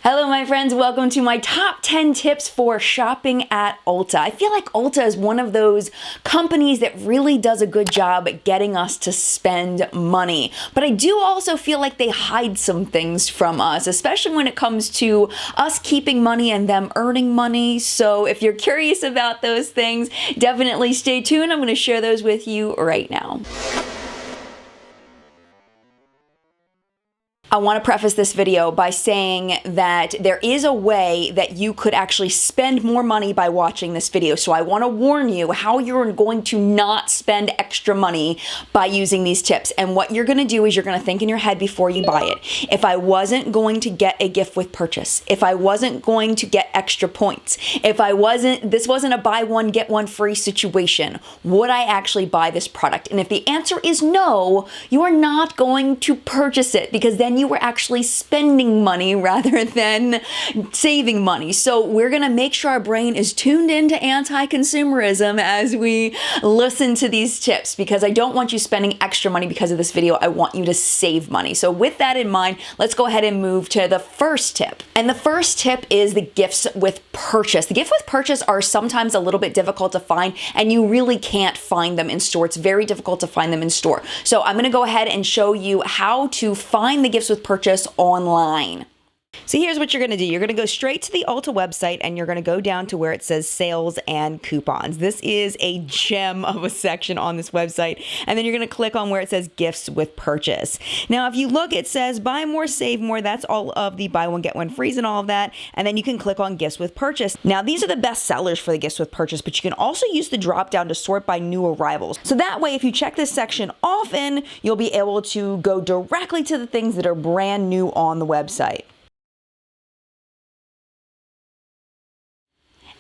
Hello my friends, welcome to my top 10 tips for shopping at Ulta. I feel like Ulta is one of those companies that really does a good job at getting us to spend money. But I do also feel like they hide some things from us, especially when it comes to us keeping money and them earning money. So if you're curious about those things, definitely stay tuned. I'm going to share those with you right now. I want to preface this video by saying that there is a way that you could actually spend more money by watching this video. So I want to warn you how you're going to not spend extra money by using these tips. And what you're going to do is you're going to think in your head before you buy it. If I wasn't going to get a gift with purchase, if I wasn't going to get extra points, if this wasn't a buy one, get one free situation, would I actually buy this product? And if the answer is no, you are not going to purchase it because then you were actually spending money rather than saving money. So we're gonna make sure our brain is tuned into anti-consumerism as we listen to these tips, because I don't want you spending extra money because of this video. I want you to save money. So with that in mind, let's go ahead and move to the first tip. And the first tip is the gifts with purchase. The gifts with purchase are sometimes a little bit difficult to find, and you really can't find them in store. It's very difficult to find them in store. So I'm gonna go ahead and show you how to find the gifts with purchase online. So here's what you're going to do. You're going to go straight to the Ulta website and you're going to go down to where it says sales and coupons. This is a gem of a section on this website. And then you're going to click on where it says gifts with purchase. Now, if you look, it says buy more, save more. That's all of the buy one, get one frees and all of that. And then you can click on gifts with purchase. Now, these are the best sellers for the gifts with purchase, but you can also use the drop down to sort by new arrivals. So that way, if you check this section often, you'll be able to go directly to the things that are brand new on the website.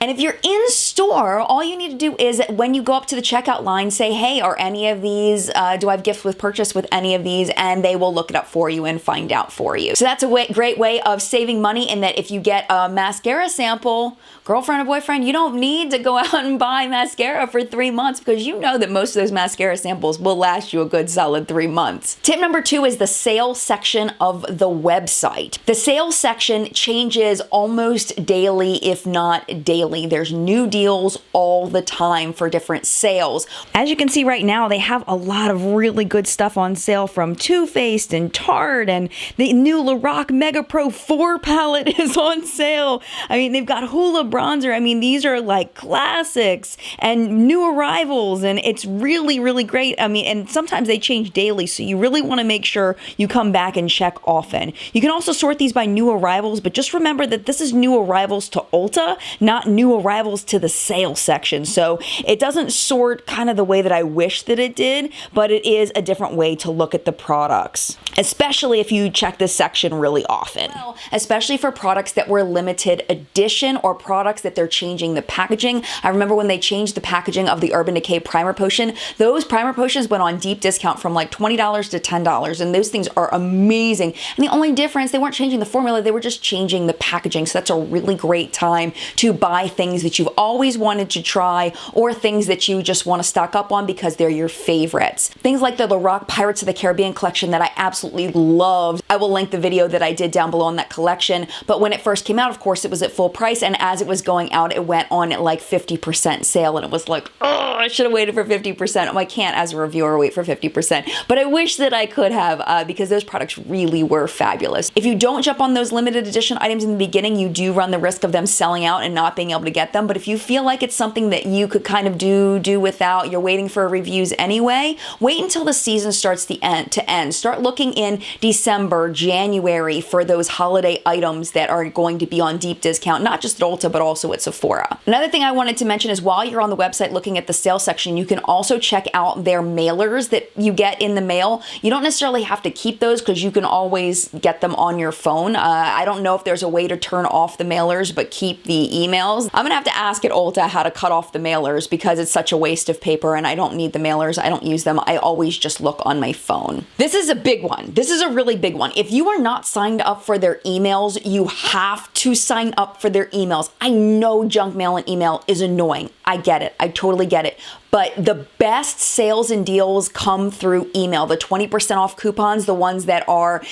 And if you're in store, all you need to do is when you go up to the checkout line, say, hey, are any of these, do I have gifts with purchase with any of these? And they will look it up for you and find out for you. So that's a great way of saving money, in that if you get a mascara sample, girlfriend or boyfriend, you don't need to go out and buy mascara for 3 months, because you know that most of those mascara samples will last you a good solid 3 months. Tip number 2 is the sales section of the website. The sales section changes almost daily, if not daily. There's new deals all the time for different sales. As you can see right now, they have a lot of really good stuff on sale from Too Faced and Tarte, and the new Lorac Mega Pro 4 palette is on sale. I mean, they've got Hoola bronzer. I mean, these are like classics and new arrivals, and it's really, really great. I mean, and sometimes they change daily, so you really want to make sure you come back and check often. You can also sort these by new arrivals, but just remember that this is new arrivals to Ulta, not new arrivals to the sales section. So it doesn't sort kind of the way that I wish that it did, but it is a different way to look at the products, especially if you check this section really often. Well, especially for products that were limited edition or products that they're changing the packaging. I remember when they changed the packaging of the Urban Decay primer potion, those primer potions went on deep discount from like $20 to $10, and those things are amazing. And the only difference, they weren't changing the formula, they were just changing the packaging. So that's a really great time to buy things that you've always wanted to try, or things that you just want to stock up on because they're your favorites. Things like the Lorac Pirates of the Caribbean collection that I absolutely loved. I will link the video that I did down below on that collection. But when it first came out, of course, it was at full price, and as it was going out, it went on at like 50% sale, and it was like, oh, I should have waited for 50%. Oh, I can't as a reviewer wait for 50%, but I wish that I could have, because those products really were fabulous. If you don't jump on those limited edition items in the beginning, you do run the risk of them selling out and not being able to get them. But if you feel like it's something that you could kind of do without, you're waiting for reviews anyway, wait until the season starts to end. Start looking in December, January for those holiday items that are going to be on deep discount, not just at Ulta, but also at Sephora. Another thing I wanted to mention is while you're on the website looking at the sales section, you can also check out their mailers that you get in the mail. You don't necessarily have to keep those because you can always get them on your phone. I don't know if there's a way to turn off the mailers but keep the emails. I'm gonna have to ask at Ulta how to cut off the mailers because it's such a waste of paper, and I don't need the mailers. I don't use them. I always just look on my phone. This is a big one. This is a really big one. If you are not signed up for their emails, you have to sign up for their emails. I know junk mail and email is annoying. I get it. I totally get it. But the best sales and deals come through email. The 20% off coupons, the ones that are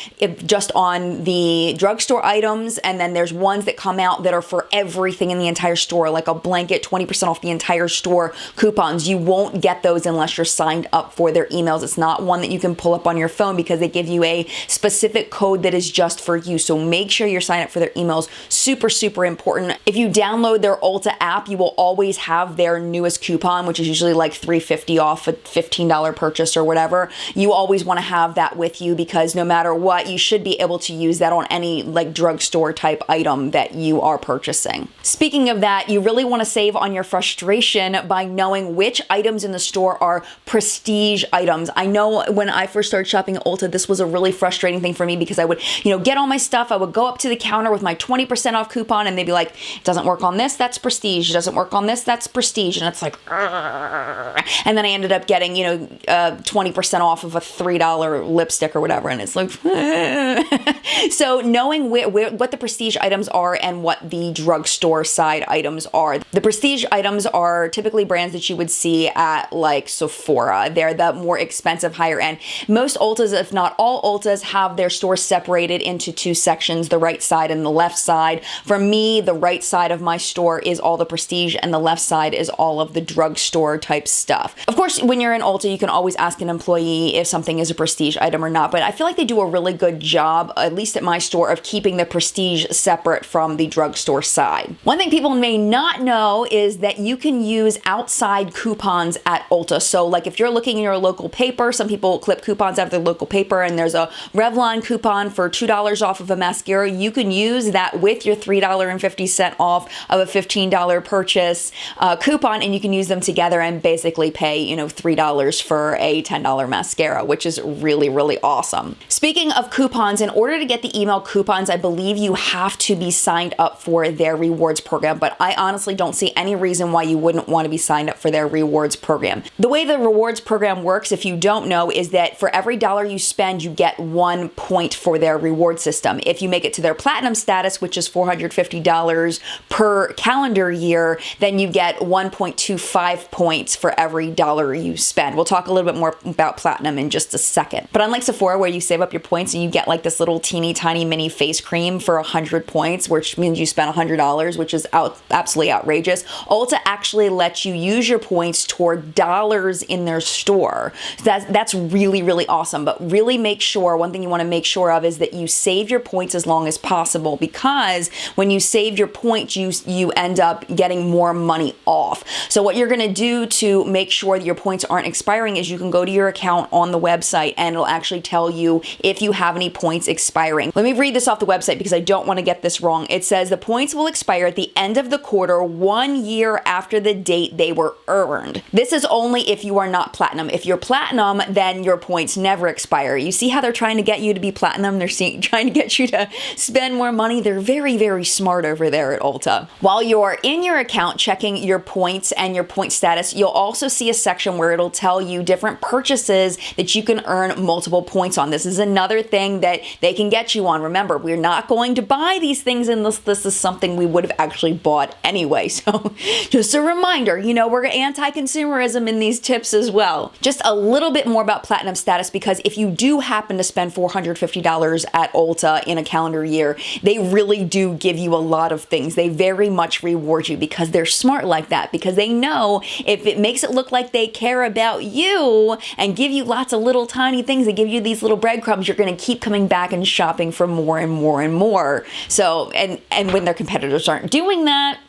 just on the drugstore items, and then there's ones that come out that are for everything in the entire store, like a blanket 20% off the entire store coupons. You won't get those unless you're signed up for their emails. It's not one that you can pull up on your phone because they give you a specific code that is just for you. So make sure you're signed up for their emails. Super, super important. If you download their Ulta app, you will always have their newest coupon, which is usually like $3.50 off a $15 purchase or whatever. You always want to have that with you because no matter what, you should be able to use that on any like drugstore type item that you are purchasing. Speaking of that, you really want to save on your frustration by knowing which items in the store are prestige items. I know when I first started shopping at Ulta, this was a really frustrating thing for me because I would, get all my stuff. I would go up to the counter with my 20% off coupon and they'd be like, it doesn't work on this, that's prestige. It doesn't work on this, that's prestige. And it's like, and then I ended up getting, 20% off of a $3 lipstick or whatever. And it's like, so knowing what the prestige items are and what the drugstore side items are. The prestige items are typically brands that you would see at like Sephora. They're the more expensive, higher end. Most Ultas, if not all Ultas, have their stores separated into two sections, the right side and the left side. For me, the right side of my store is all the prestige and the left side is all of the drugstore type stuff. Of course, when you're in Ulta, you can always ask an employee if something is a prestige item or not, but I feel like they do a really good job, at least at my store, of keeping the prestige separate from the drugstore side. One thing people may not know is that you can use outside coupons at Ulta. So like if you're looking in your local paper, some people clip coupons out of their local paper and there's a Revlon coupon for $2 off of a mascara. You can use that with your $3.50 off of a $15 purchase coupon, and you can use them together and basically pay, $3 for a $10 mascara, which is really, really awesome. Speaking of coupons, in order to get the email coupons, I believe you have to be signed up for their rewards program, but I honestly don't see any reason why you wouldn't want to be signed up for their rewards program. The way the rewards program works, if you don't know, is that for every dollar you spend, you get 1 point for their reward system. If you make it to their platinum status, which is $450 per calendar year, then you get 1.25 points for every dollar you spend. We'll talk a little bit more about platinum in just a second. But unlike Sephora, where you save up your points and you get like this little teeny tiny mini face cream for 100 points, which means you spent $100, which is absolutely outrageous, Ulta actually lets you use your points toward dollars in their store. That's really, really awesome. But really make sure, one thing you want to make sure of is that you save your points as long as possible, because when you save your points, you end up getting more money off. So what you're going to do to make sure that your points aren't expiring is you can go to your account on the website and it'll actually tell you if you have any points expiring. Let me read this off the website because I don't want to get this wrong. It says the points will expire at the end of the quarter 1 year after the date they were earned. This is only if you are not platinum. If you're platinum, then your points never expire. You see how they're trying to get you to be platinum? They're trying to get you to spend more money. They're very, very smart over there at Ulta. While you're in your account checking your points and your point status, you'll also see a section where it'll tell you different purchases that you can earn multiple points on. This is another thing that they can get you on. Remember, we're not going to buy these things unless this is something we would have actually bought anyway. So just a reminder, we're anti-consumerism in these tips as well. Just a little bit more about platinum status, because if you do happen to spend $450 at Ulta in a calendar year, they really do give you a lot of things. They very much reward you because they're smart like that, because they know if it makes it look like they care about you and give you lots of little tiny things, they give you these little breadcrumbs, you're going to keep coming back and shopping for more and more and more. So, and when their competitors aren't doing that,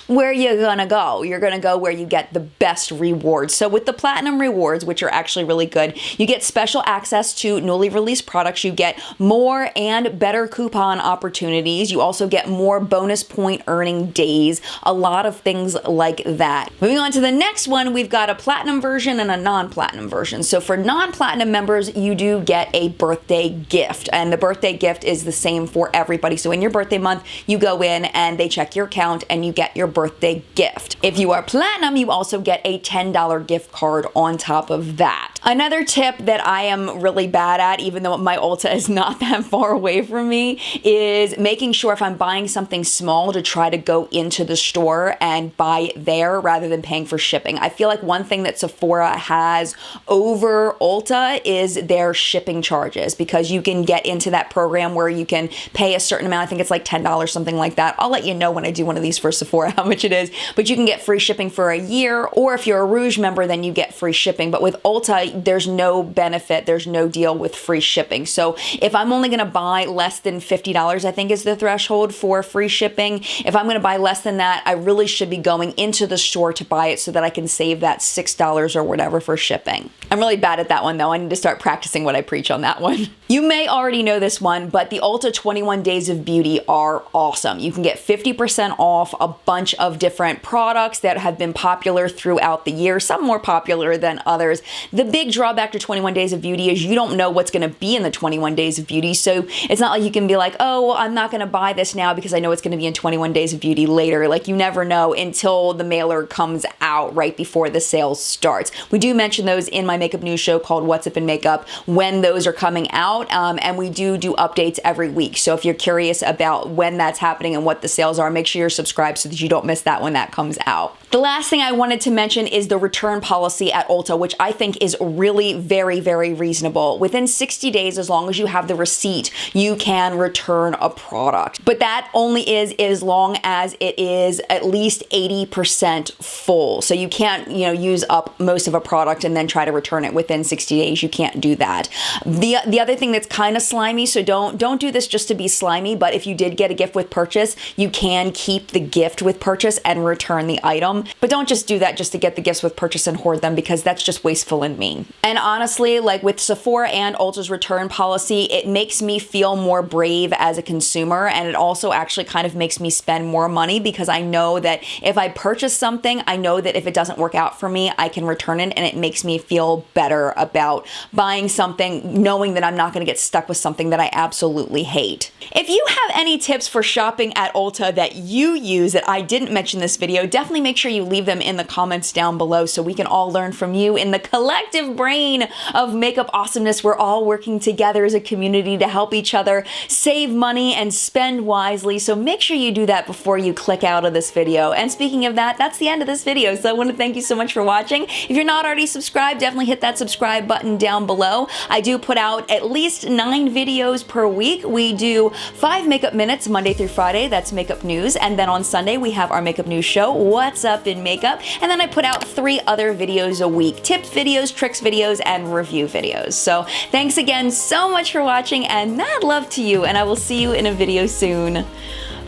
where you gonna go? You're gonna go where you get the best rewards. So with the platinum rewards, which are actually really good, you get special access to newly released products. You get more and better coupon opportunities. You also get more bonus point earning days, a lot of things like that. Moving on to the next one, we've got a platinum version and a non-platinum version. So for non-platinum members, you do get a birthday gift, and the birthday gift is the same for everybody. So in your birthday month, you go in and they check your account and you get your birthday gift. If you are platinum, you also get a $10 gift card on top of that. Another tip that I am really bad at, even though my Ulta is not that far away from me, is making sure if I'm buying something small to try to go into the store and buy there rather than paying for shipping. I feel like one thing that Sephora has over Ulta is their shipping charges, because you can get into that program where you can pay a certain amount. I think it's like $10, something like that. I'll let you know when I do one of these for Sephora how much it is, but you can get free shipping for a year, or if you're a Rouge member, then you get free shipping. But with Ulta, there's no benefit, there's no deal with free shipping. So if I'm only gonna buy less than $50, I think is the threshold for free shipping. If I'm gonna buy less than that, I really should be going into the store to buy it so that I can save that $6 or whatever for shipping. I'm really bad at that one though. I need to start practicing what I preach on that one. You may already know this one, but the Ulta 21 Days of Beauty are awesome. You can get 50% off a bunch of different products that have been popular throughout the year, some more popular than others. The big drawback to 21 Days of Beauty is you don't know what's gonna be in the 21 Days of Beauty, so it's not like you can be like, oh, well, I'm not gonna buy this now because I know it's gonna be in 21 Days of Beauty later. Like, you never know until the mailer comes out right before the sale starts. We do mention those in my makeup news show called What's Up in Makeup when those are coming out, and we do updates every week. So if you're curious about when that's happening and what the sales are, make sure you're subscribed so that you don't miss that when that comes out. The last thing I wanted to mention is the return policy at Ulta, which I think is really very, very reasonable. Within 60 days, as long as you have the receipt, you can return a product. But that only is as long as it is at least 80% full. So you can't, use up most of a product and then try to return it within 60 days. You can't do that. The other thing that's kind of slimy, so don't do this just to be slimy, but if you did get a gift with purchase, you can keep the gift with purchase and return the item. But don't just do that just to get the gifts with purchase and hoard them, because that's just wasteful and mean. And honestly, like with Sephora and Ulta's return policy, it makes me feel more brave as a consumer, and it also actually kind of makes me spend more money, because I know that if I purchase something, I know that if it doesn't work out for me, I can return it, and it makes me feel better about buying something, knowing that I'm not going to get stuck with something that I absolutely hate. If you have any tips for shopping at Ulta that you use that I didn't mention in this video, definitely make sure you leave them in the comments down below so we can all learn from you. In the collective brain of makeup awesomeness, we're all working together as a community to help each other save money and spend wisely. So make sure you do that before you click out of this video. And speaking of that, that's the end of this video. So I want to thank you so much for watching. If you're not already subscribed, definitely hit that subscribe button down below. I do put out at least 9 videos per week. We do 5 makeup minutes Monday through Friday. That's makeup news. And then on Sunday, we have our makeup news show, What's Up in Makeup. And then I put out 3 other videos a week, tips videos, tricks videos, and review videos. So thanks again so much for watching, and mad love to you, and I will see you in a video soon.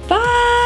Bye!